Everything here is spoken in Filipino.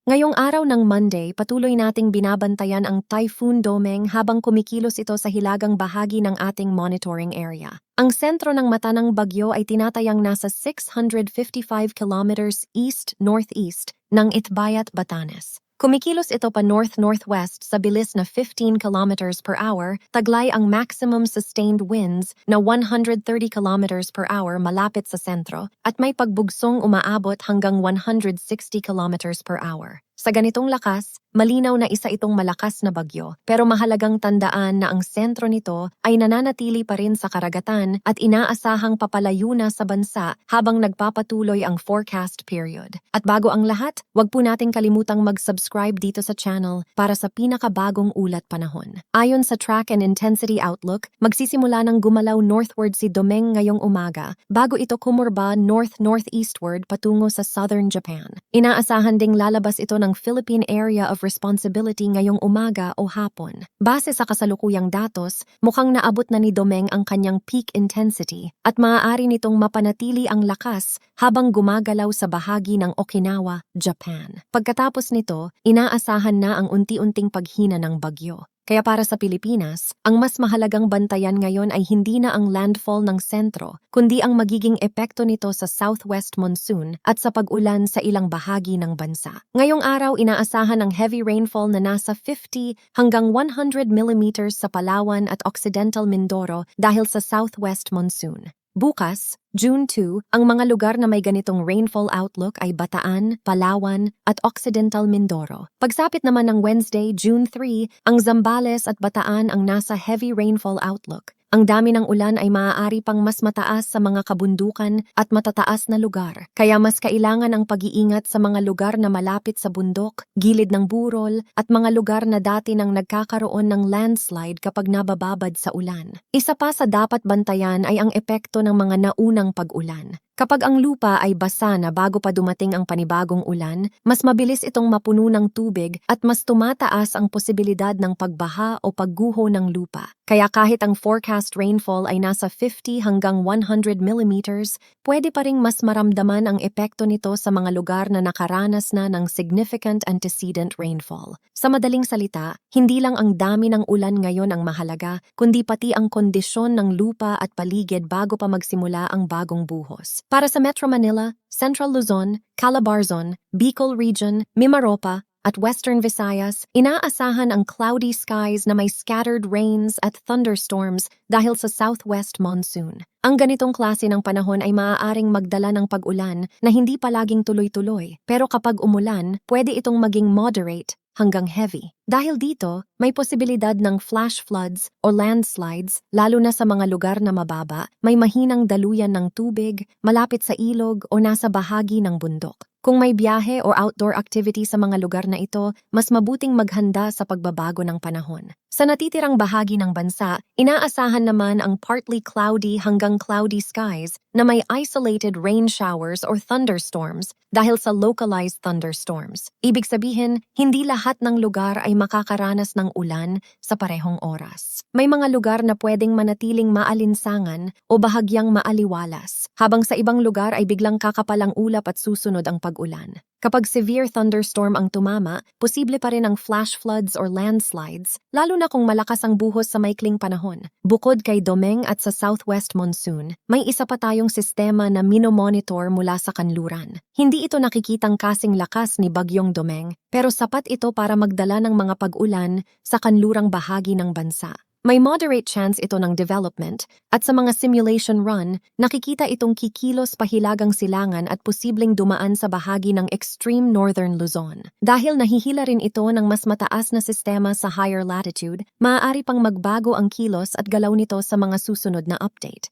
Ngayong araw ng Monday, patuloy nating binabantayan ang Typhoon Domeng habang kumikilos ito sa hilagang bahagi ng ating monitoring area. Ang sentro ng mata ng bagyo ay tinatayang nasa 655 kilometers east-northeast ng Itbayat, Batanes. Kumikilos ito pa north-northwest sa bilis na 15 kilometers per hour, taglay ang maximum sustained winds na 130 kilometers per hour malapit sa sentro at may pagbugsong umaabot hanggang 160 kilometers per hour. Sa ganitong lakas, malinaw na isa itong malakas na bagyo, pero mahalagang tandaan na ang sentro nito ay nananatili pa rin sa karagatan at inaasahang papalayo na sa bansa habang nagpapatuloy ang forecast period. At bago ang lahat, wag po nating kalimutang mag-subscribe dito sa channel para sa pinakabagong ulat panahon. Ayon sa Track and Intensity Outlook, magsisimula ng gumalaw northward si Domeng ngayong umaga bago ito kumurba north-northeastward patungo sa southern Japan. Inaasahan ding lalabas ito ng Philippine Area of Responsibility ngayong umaga o hapon. Base sa kasalukuyang datos, mukhang naabot na ni Domeng ang kanyang peak intensity at maaari nitong mapanatili ang lakas habang gumagalaw sa bahagi ng Okinawa, Japan. Pagkatapos nito, inaasahan na ang unti-unting paghina ng bagyo. Kaya para sa Pilipinas, ang mas mahalagang bantayan ngayon ay hindi na ang landfall ng sentro, kundi ang magiging epekto nito sa southwest monsoon at sa pag-ulan sa ilang bahagi ng bansa. Ngayong araw, inaasahan ang heavy rainfall na nasa 50 hanggang 100 millimeters sa Palawan at Occidental Mindoro dahil sa southwest monsoon. Bukas, June 2, ang mga lugar na may ganitong rainfall outlook ay Bataan, Palawan, at Occidental Mindoro. Pagsapit naman ng Wednesday, June 3, ang Zambales at Bataan ang nasa heavy rainfall outlook. Ang dami ng ulan ay maaari pang mas mataas sa mga kabundukan at matataas na lugar. Kaya mas kailangan ang pag-iingat sa mga lugar na malapit sa bundok, gilid ng burol, at mga lugar na dati nang nagkakaroon ng landslide kapag nabababad sa ulan. Isa pa sa dapat bantayan ay ang epekto ng mga naunang pag-ulan. Kapag ang lupa ay basa na bago pa dumating ang panibagong ulan, mas mabilis itong mapuno ng tubig at mas tumataas ang posibilidad ng pagbaha o pagguho ng lupa. Kaya kahit ang forecast rainfall ay nasa 50 hanggang 100 millimeters, pwede pa ring mas maramdaman ang epekto nito sa mga lugar na nakaranas na ng significant antecedent rainfall. Sa madaling salita, hindi lang ang dami ng ulan ngayon ang mahalaga, kundi pati ang kondisyon ng lupa at paligid bago pa magsimula ang bagong buhos. Para sa Metro Manila, Central Luzon, Calabarzon, Bicol Region, Mimaropa, at Western Visayas, inaasahan ang cloudy skies na may scattered rains at thunderstorms dahil sa southwest monsoon. Ang ganitong klase ng panahon ay maaaring magdala ng pag-ulan na hindi palaging tuloy-tuloy, pero kapag umulan, pwede itong maging moderate hanggang heavy. Dahil dito, may posibilidad ng flash floods o landslides, lalo na sa mga lugar na mababa, may mahinang daluyan ng tubig, malapit sa ilog o nasa bahagi ng bundok. Kung may biyahe o outdoor activity sa mga lugar na ito, mas mabuting maghanda sa pagbabago ng panahon. Sa natitirang bahagi ng bansa, inaasahan naman ang partly cloudy hanggang cloudy skies na may isolated rain showers or thunderstorms dahil sa localized thunderstorms. Ibig sabihin, hindi lahat ng lugar ay makakaranas ng ulan sa parehong oras. May mga lugar na pwedeng manatiling maalinsangan o bahagyang maaliwalas, habang sa ibang lugar ay biglang kakapalang ulap at susunod ang pag-ulan. Kapag severe thunderstorm ang tumama, posible pa rin ang flash floods or landslides, lalo na kung malakas ang buhos sa maikling panahon. Bukod kay Domeng at sa southwest monsoon, may isa pa tayong sistema na minomonitor mula sa kanluran. Hindi ito nakikitang kasing lakas ni Bagyong Domeng, pero sapat ito para magdala ng mga pag-ulan sa kanlurang bahagi ng bansa. May moderate chance ito ng development at sa mga simulation run, nakikita itong kikilos pahilagang silangan at posibleng dumaan sa bahagi ng extreme northern Luzon. Dahil nahihila rin ito ng mas mataas na sistema sa higher latitude, maaari pang magbago ang kilos at galaw nito sa mga susunod na update.